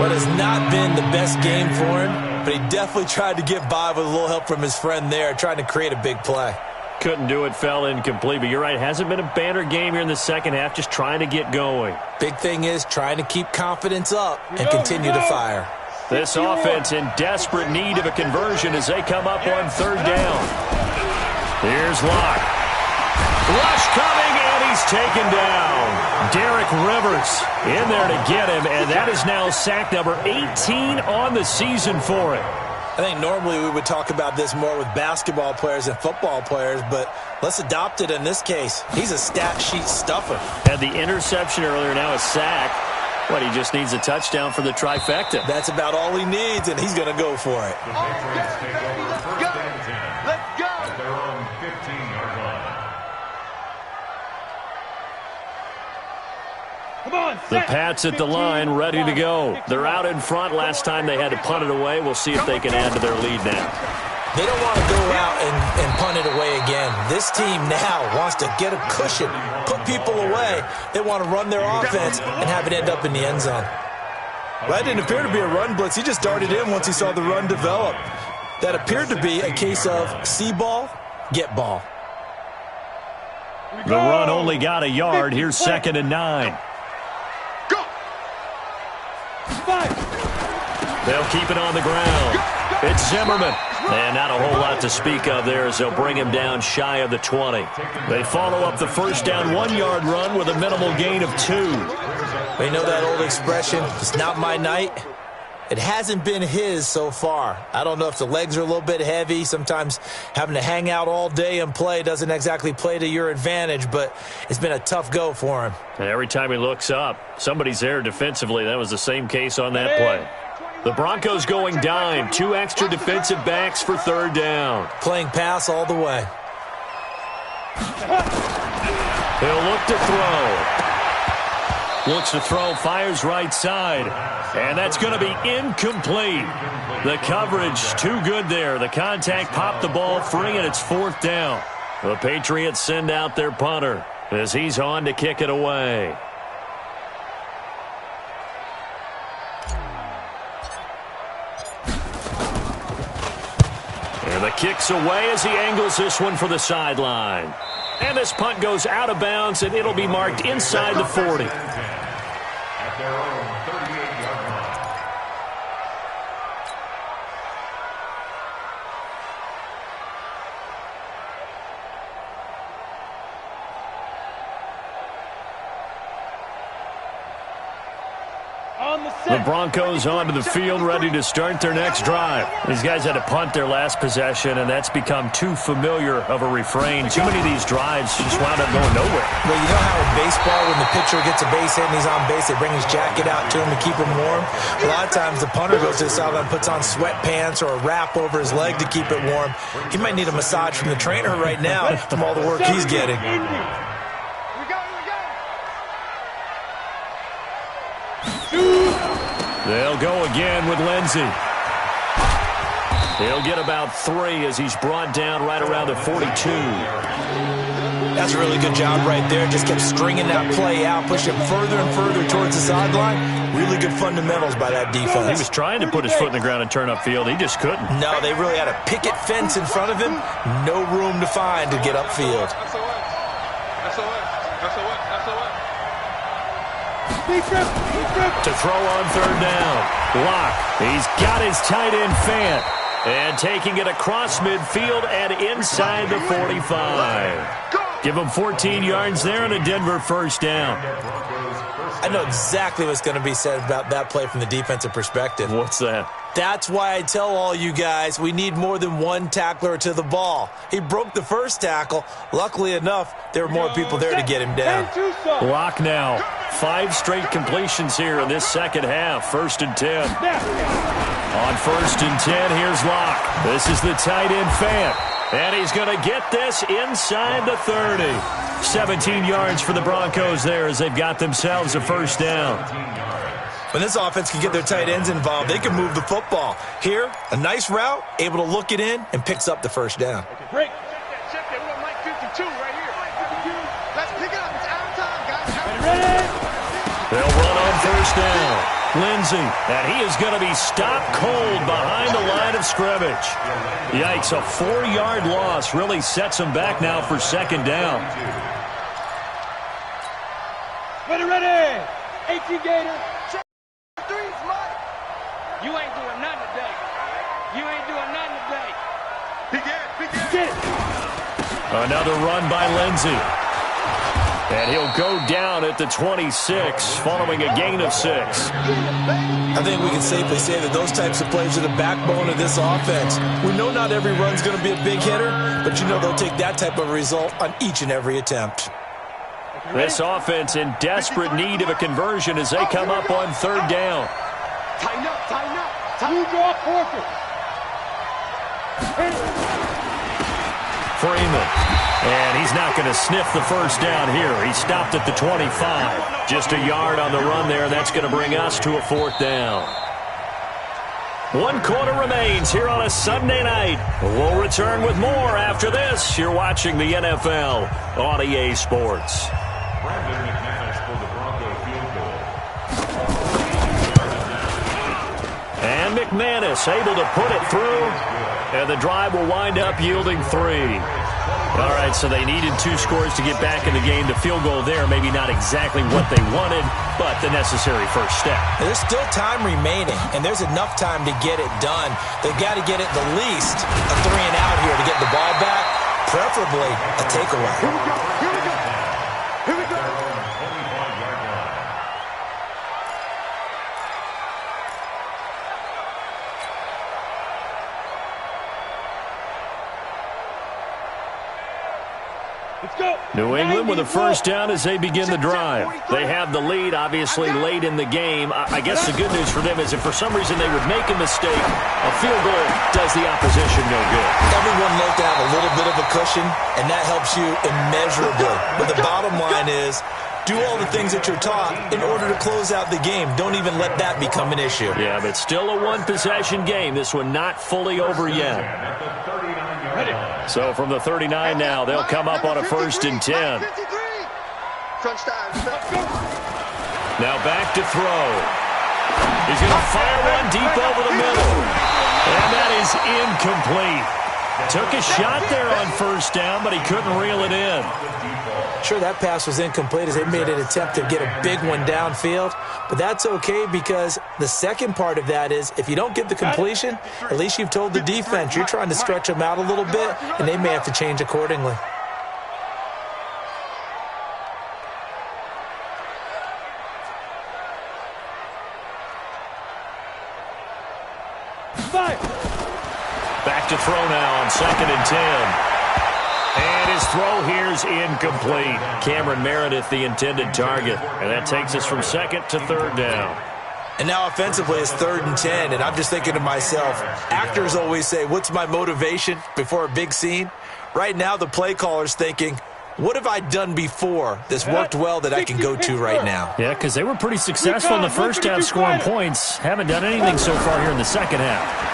What has not been the best game for him, but he definitely tried to get by with a little help from his friend there, trying to create a big play. Couldn't do it, fell incomplete. But you're right, it hasn't been a banner game here in the second half, just trying to get going. Big thing is trying to keep confidence up and continue to fire. This offense in desperate need of a conversion as they come up on 3rd down. Here's Locke. Rush coming, and he's taken down. Derek Rivers in there to get him, and that is now sack number 18 on the season for him. I think normally we would talk about this more with basketball players and football players, but let's adopt it in this case. He's a stat sheet stuffer. Had the interception earlier, now a sack. What, he just needs a touchdown for the trifecta. That's about all he needs, and he's going to go for it. Let's go. Let's go. At their own 15-yard line. Come on, The Pats at the line, ready to go. They're out in front. Last time they had to punt it away. We'll see if they can add to their lead now. They don't want to go out and punt it away again. This team now wants to get a cushion, put people away. They want to run their offense and have it end up in the end zone. Well, that didn't appear to be a run blitz. He just darted in once he saw the run develop. That appeared to be a case of see ball, get ball. The run only got a yard. Here's 2nd and 9. Go. 5. They'll keep it on the ground. It's Zimmerman. And not a whole lot to speak of there as they'll bring him down shy of the 20. They follow up the first down 1-yard run with a minimal gain of 2. You know that old expression, it's not my night. It hasn't been his so far. I don't know if the legs are a little bit heavy. Sometimes having to hang out all day and play doesn't exactly play to your advantage, but it's been a tough go for him. And every time he looks up, somebody's there defensively. That was the same case on that play. The Broncos going dime. 2 extra defensive backs for 3rd down. Playing pass all the way. He'll look to throw. Looks to throw, fires right side. And that's going to be incomplete. The coverage too good there. The contact popped the ball free, and it's 4th down. The Patriots send out their punter as he's on to kick it away. And the kick's away as he angles this one for the sideline. And this punt goes out of bounds, and it'll be marked inside the 40. At their own 38-yard line. On The Broncos onto the field, ready to start their next drive. These guys had to punt their last possession, and that's become too familiar of a refrain. Too many of these drives just wound up going nowhere. Well, you know how in baseball, when the pitcher gets a base hit and he's on base, they bring his jacket out to him to keep him warm? A lot of times the punter goes to the sideline, puts on sweatpants or a wrap over his leg to keep it warm. He might need a massage from the trainer right now from all the work he's getting. They'll go again with Lindsey. He'll get about 3 as he's brought down right around the 42. That's a really good job right there. Just kept stringing that play out, pushing him further and further towards the sideline. Really good fundamentals by that defense. He was trying to put his foot in the ground and turn upfield. He just couldn't. No, they really had a picket fence in front of him. No room to find to get upfield. To throw on third down. Locke. He's got his tight end Fant. And taking it across midfield and inside the 45. Give him 14 yards there and a Denver first down. I know exactly what's going to be said about that play from the defensive perspective. What's that? That's why I tell all you guys we need more than one tackler to the ball. He broke the first tackle. Luckily enough, there were more people there to get him down. Locke now. 5 straight completions here in this second half. 1st and 10. On 1st and 10, here's Locke. This is the tight end Fant. And he's going to get this inside the 30. 17 yards for the Broncos there as they've got themselves a first down. When this offense can get their tight ends involved, they can move the football. Here, a nice route, able to look it in, and picks up the first down. Break. Check that. We got Mike 52 right here. Let's pick it up. It's out of time, guys. They'll run on first down. Lindsey, and he is going to be stopped cold behind the line of scrimmage. Yikes, a 4-yard loss really sets him back now for second down. Ready. 18 Gator. You ain't doing nothing today. You ain't doing nothing today. Get it. Another run by Lindsey. And he'll go down at the 26 following a gain of 6. I think we can safely say that those types of plays are the backbone of this offense. We know not every run's going to be a big hitter, but you know they'll take that type of result on each and every attempt. This offense in desperate need of a conversion as they come up on third down. Tighten up. You draw forfeit. Freeman. And he's not going to sniff the first down here. He stopped at the 25. Just a yard on the run there. That's going to bring us to a 4th down. 1 quarter remains here on a Sunday night. We'll return with more after this. You're watching the NFL on EA Sports. Brandon McManus for the Bronco field goal. And McManus able to put it through. And the drive will wind up yielding 3. All right, so they needed 2 scores to get back in the game. The field goal there, maybe not exactly what they wanted, but the necessary first step. There's still time remaining, and there's enough time to get it done. They've got to get it the least a 3 and out here to get the ball back, preferably a takeaway. Here we go. 25-yard line. Let's go. New England with a first down as they begin the drive. They have the lead, obviously, late in the game. I guess the good news for them is if for some reason they would make a mistake, a field goal does the opposition no good. Everyone loves to have a little bit of a cushion, and that helps you immeasurably. But the bottom line is, do all the things that you're taught in order to close out the game. Don't even let that become an issue. Yeah, but still a 1-possession game. This one not fully over yet. So from the 39 now, they'll come up on a 1st and 10. Now back to throw. He's going to fire one deep over the middle. And that is incomplete. Took a shot there on first down, but he couldn't reel it in. Sure, that pass was incomplete as they made an attempt to get a big one downfield. But that's okay because the second part of that is if you don't get the completion, at least you've told the defense you're trying to stretch them out a little bit, and they may have to change accordingly. throw now on 2nd and 10. And his throw here's incomplete. Cameron Meredith, the intended target. And that takes us from 2nd to 3rd down. And now offensively it's 3rd and 10. And I'm just thinking to myself, actors always say, what's my motivation before a big scene? Right now the play caller's thinking, what have I done before that's worked well that I can go to right now? Yeah, because they were pretty successful in the first half scoring points. Haven't done anything so far here in the second half.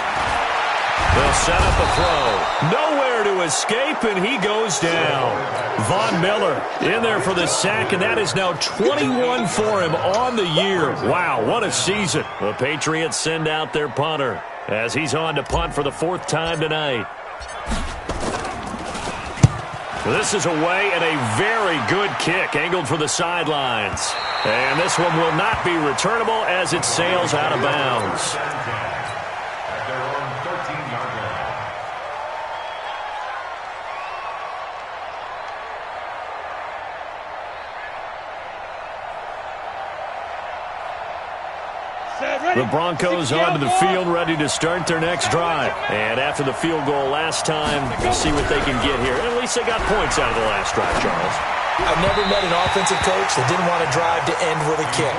They'll set up a throw. Nowhere to escape, and he goes down. Von Miller in there for the sack, and that is now 21 for him on the year. Wow, what a season. The Patriots send out their punter as he's on to punt for the 4th time tonight. This is away and a very good kick angled for the sidelines. And this one will not be returnable as it sails out of bounds. The Broncos onto the field, ready to start their next drive. And after the field goal last time, we'll see what they can get here. At least they got points out of the last drive, Charles. I've never met an offensive coach that didn't want to drive to end with a kick.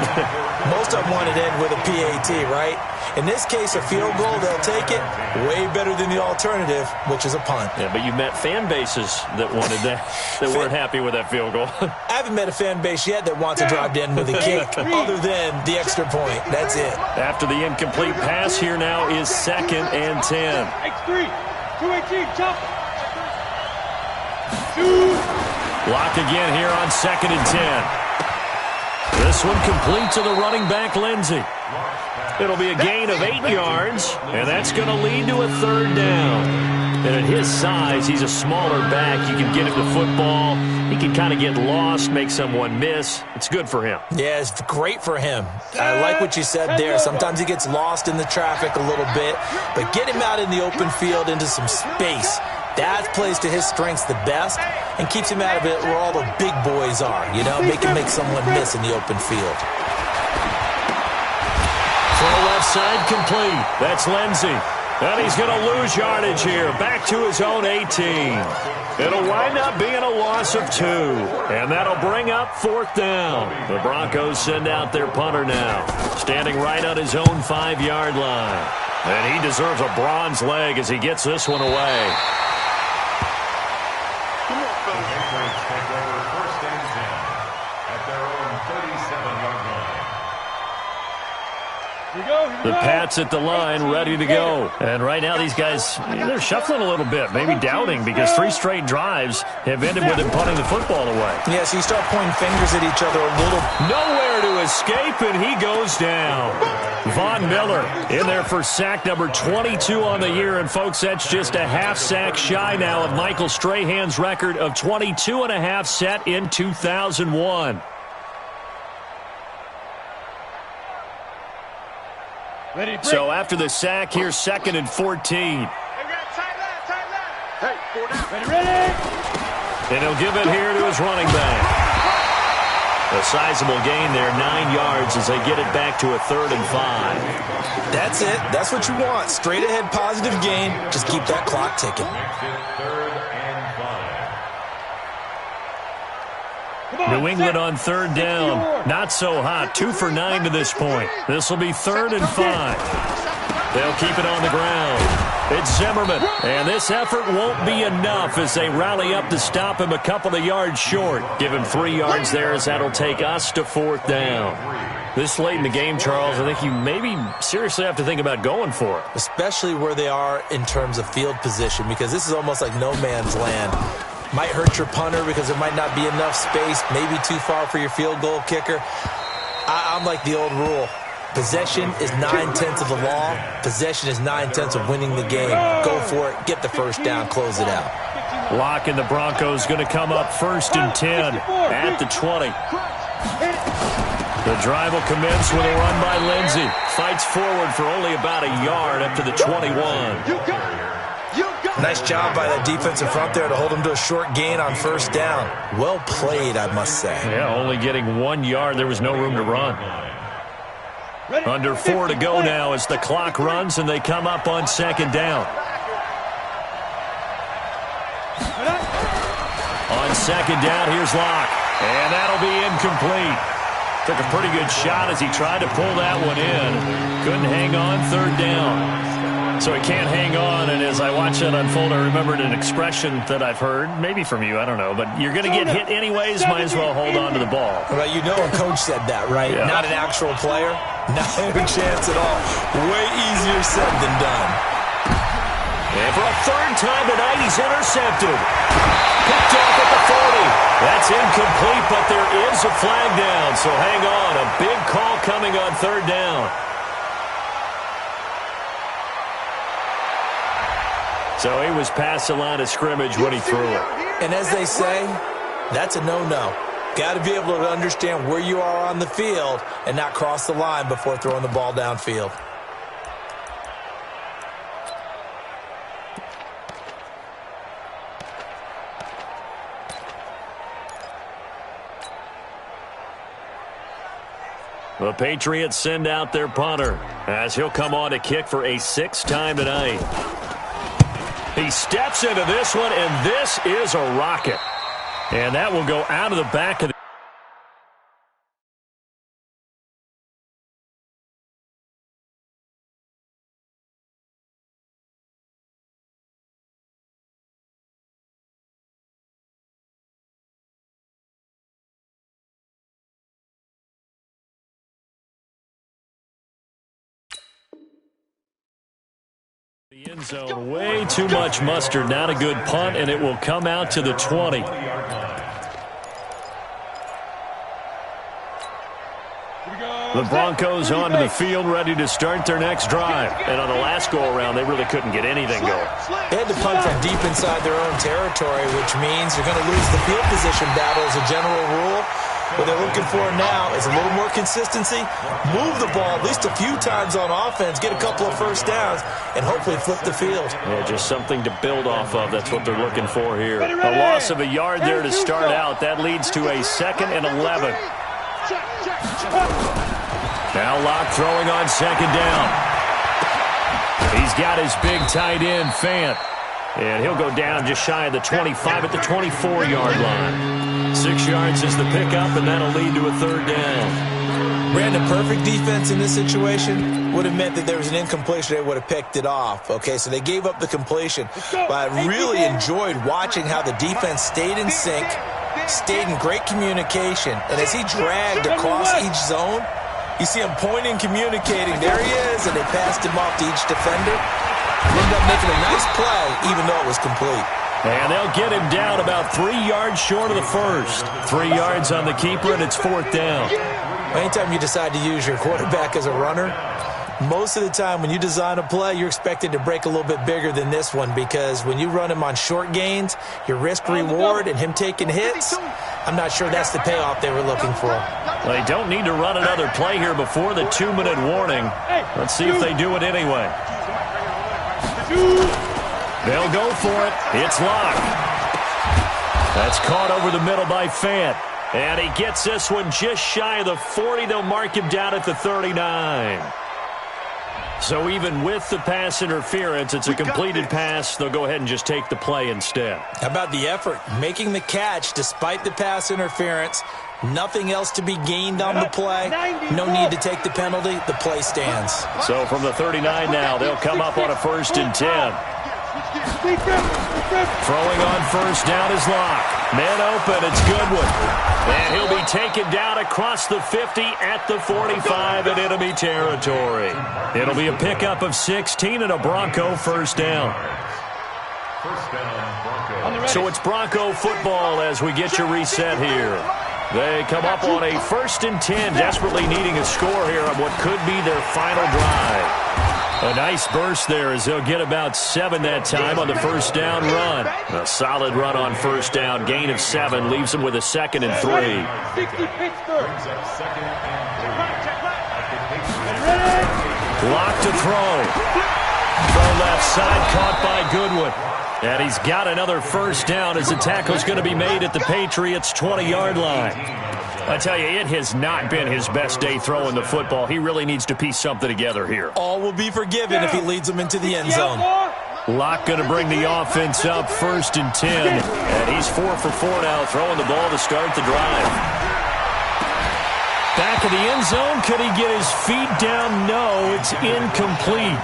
Most of them want to end with a PAT, right? In this case, a field goal, they'll take it. Way better than the alternative, which is a punt. Yeah, but you met fan bases that wanted that, that weren't happy with that field goal. I haven't met a fan base yet that wants to drive to end with a kick other than the extra point. That's it. After the incomplete pass, here now is 2nd and 10. X3, 218, chop. Block again here on 2nd and 10. This one complete to the running back, Lindsey. It'll be a gain of 8 yards, and that's going to lead to a 3rd down. And at his size, he's a smaller back. You can get him the football. He can kind of get lost, make someone miss. It's good for him. Yeah, it's great for him. I like what you said there. Sometimes he gets lost in the traffic a little bit, but get him out in the open field into some space. That plays to his strengths the best and keeps him out of it where all the big boys are, you know, make someone miss in the open field. Throw left side complete. That's Lindsey. And he's going to lose yardage here. Back to his own 18. It'll wind up being a loss of 2. And that'll bring up 4th down. The Broncos send out their punter now. Standing right on his own 5-yard line. And he deserves a bronze leg as he gets this one away. The Pats at the line, ready to go. And right now these guys, they're shuffling a little bit, maybe doubting, because 3 straight drives have ended with him punting the football away. Yeah, so you start pointing fingers at each other a little. Nowhere to escape, and he goes down. Von Miller in there for sack number 22 on the year. And, folks, that's just a half sack shy now of Michael Strahan's record of 22 and a half set in 2001. So after the sack, here's 2nd and 14. And he'll give it here to his running back. A sizable gain there, 9 yards as they get it back to a 3rd and 5. That's it. That's what you want. Straight ahead positive gain. Just keep that clock ticking. New England on 3rd down. Not so hot. 2 for 9 to this point. This will be 3rd and 5. They'll keep it on the ground. It's Zimmerman. And this effort won't be enough as they rally up to stop him a couple of yards short. Give him 3 yards there as that'll take us to 4th down. This late in the game, Charles, I think you maybe seriously have to think about going for it. Especially where they are in terms of field position, because this is almost like no man's land. Might hurt your punter because there might not be enough space, maybe too far for your field goal kicker. I'm like the old rule. Possession is 9/10 of the law. Possession is 9/10 of winning the game. Go for it. Get the first down. Close it out. Lock and the Broncos going to come up 1st and 10 at the 20. The drive will commence with a run by Lindsey. Fights forward for only about a yard up to the 21. Nice job by that defensive front there to hold him to a short gain on 1st down. Well played, I must say. Yeah, only getting 1 yard. There was no room to run. Under 4 to go now as the clock runs and they come up on 2nd down. On second down, here's Locke. And that'll be incomplete. Took a pretty good shot as he tried to pull that one in. Couldn't hang on third down. So he can't hang on, and as I watch that unfold, I remembered an expression that I've heard, maybe from you, I don't know, but you're going to get hit anyways, might as well hold on to the ball. Well, you know a coach said that, right? Yeah. Not an actual player. Not a chance at all. Way easier said than done. And for a third time tonight, he's intercepted. Picked off at the 40. That's incomplete, but there is a flag down, so hang on. A big call coming on third down. So he was past the line of scrimmage when he threw it. And as they say, that's a no-no. Got to be able to understand where you are on the field and not cross the line before throwing the ball downfield. The Patriots send out their punter as he'll come on to kick for a sixth time tonight. He steps into this one, and this is a rocket. And that will go out of the back of the... The end zone, way too much mustard. Not a good punt, and it will come out to the 20. The Broncos onto the field, ready to start their next drive. And on the last go-around, they really couldn't get anything going. They had to punt from deep inside their own territory, which means you're going to lose the field position battle as a general rule. What they're looking for now is a little more consistency, move the ball at least a few times on offense, get a couple of first downs, and hopefully flip the field. Yeah, just something to build off of. That's what they're looking for here. A loss of a yard there to start out. That leads to a 2nd and 11. Now Locke throwing on second down. He's got his big tight end, Fant. And he'll go down just shy of the 25 at the 24-yard line. 6 yards is the pickup, and that'll lead to a third down. Brandon, perfect defense in this situation would have meant that there was an incompletion. They would have picked it off. Okay, so they gave up the completion. But I really enjoyed watching how the defense stayed in sync, stayed in great communication. And as he dragged across each zone, you see him pointing, communicating. There he is, and they passed him off to each defender. Ended up making a nice play, even though it was complete. And they'll get him down about 3 yards short of the first. 3 yards on the keeper, and it's 4th down. Anytime you decide to use your quarterback as a runner, most of the time when you design a play, you're expected to break a little bit bigger than this one, because when you run him on short gains, your risk-reward and him taking hits, I'm not sure that's the payoff they were looking for. Well, they don't need to run another play here before the 2-minute warning. Let's see if they do it anyway. They'll go for it. It's Locke. That's caught over the middle by Fant. And he gets this one just shy of the 40. They'll mark him down at the 39. So even with the pass interference, it's a completed pass. They'll go ahead and just take the play instead. How about the effort? Making the catch despite the pass interference. Nothing else to be gained on the play. No need to take the penalty. The play stands. So from the 39 now, they'll come up on a 1st and 10. Throwing on first down is Locke. Man open, it's Goodwin. And he'll be taken down across the 50 at the 45 in enemy territory. It'll be a pickup of 16 and a Bronco first down. First down, Broncos. So it's Bronco football as we get you reset here. They come up on a 1st and 10, desperately needing a score here on what could be their final drive. A nice burst there as they'll get about 7 that time on the first down run. A solid run on first down. Gain of 7 leaves them with a 2nd and 3. Brings up 2nd and 3. Locke to throw. Throw left side, caught by Goodwin. And he's got another first down as the tackle's going to be made at the Patriots' 20-yard line. I tell you, it has not been his best day throwing the football. He really needs to piece something together here. All will be forgiven if he leads them into the end zone. Locke going to bring the offense up 1st and 10. And he's 4 for 4 now, throwing the ball to start the drive. Back of the end zone. Could he get his feet down? No, it's incomplete.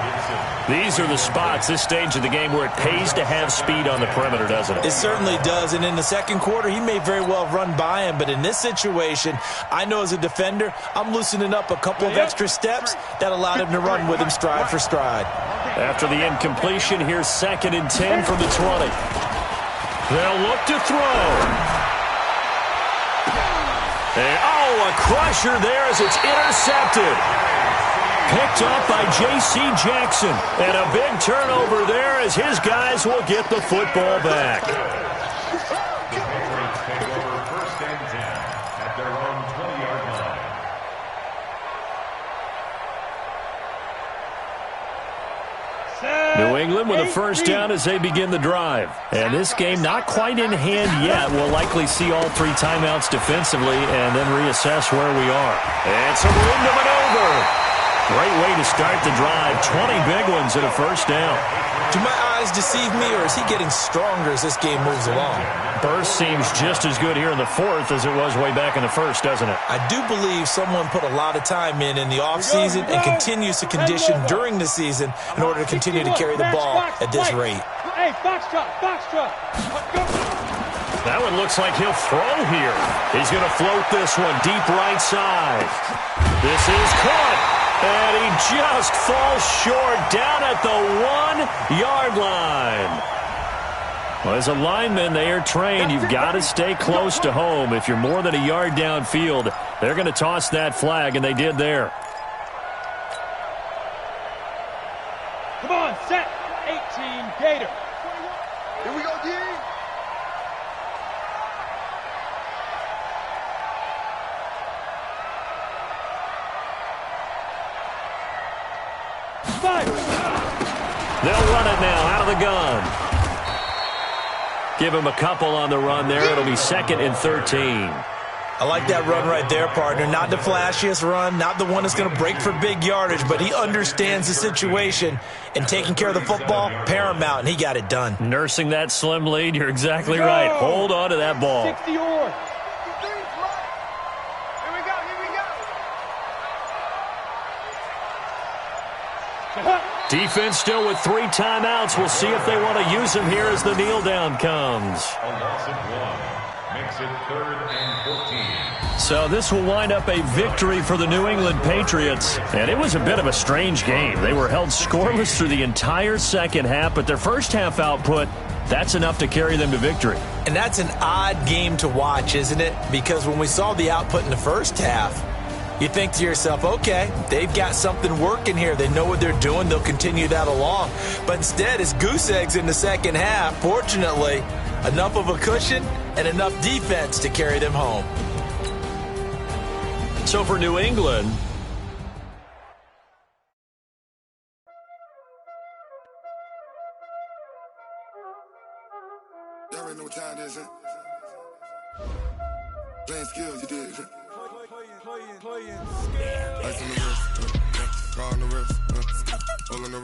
These are the spots, this stage of the game, where it pays to have speed on the perimeter, doesn't it? It certainly does, and in the second quarter, he may very well run by him, but in this situation, I know as a defender, I'm loosening up a couple of extra steps that allowed him to run with him stride for stride. After the incompletion, here's 2nd and 10 from the 20. They'll look to throw. And, a crusher there as it's intercepted. Picked up by J.C. Jackson. And a big turnover there as his guys will get the football back. The Patriots take over 1st and 10 at their own 20-yard line. New England with a 1st down as they begin the drive. And this game not quite in hand yet. We'll likely see all 3 timeouts defensively and then reassess where we are. And some room to maneuver. Great way to start the drive. 20 big ones and a 1st down. Do my eyes deceive me, or is he getting stronger as this game moves along? Burst seems just as good here in the 4th as it was way back in the 1st, doesn't it? I do believe someone put a lot of time in the offseason and continues to condition during the season in order to continue to carry the ball at this rate. Hey, foxtrot. That one looks like he'll throw here. He's going to float this one deep right side. This is caught. And he just falls short down at the 1-yard line. Well, as a lineman, they are trained. You've got to stay close to home. If you're more than a yard downfield, they're going to toss that flag, and they did there. Come on, set. 18, Gator. Here we go, D. They'll run it now out of the gun. Give him a couple on the run there. It'll be 2nd and 13. I like that run right there, partner. Not the flashiest run, not the one that's going to break for big yardage, but he understands the situation, and taking care of the football, paramount, and he got it done. Nursing that slim lead, you're exactly right. Hold on to that ball. 60 yards. Defense still with 3 timeouts. We'll see if they want to use them here as the kneel down comes. A loss of 1 makes it 3rd and 14. So this will wind up a victory for the New England Patriots. And it was a bit of a strange game. They were held scoreless through the entire second half, but their first half output, that's enough to carry them to victory. And that's an odd game to watch, isn't it? Because when we saw the output in the first half, you think to yourself, okay, they've got something working here. They know what they're doing. They'll continue that along. But instead, it's goose eggs in the second half. Fortunately, enough of a cushion and enough defense to carry them home. So for New England, y'all already know what time it is, huh? Playing skills, you did. Playing skills. Ice on the wrist, car on the wrist, all on the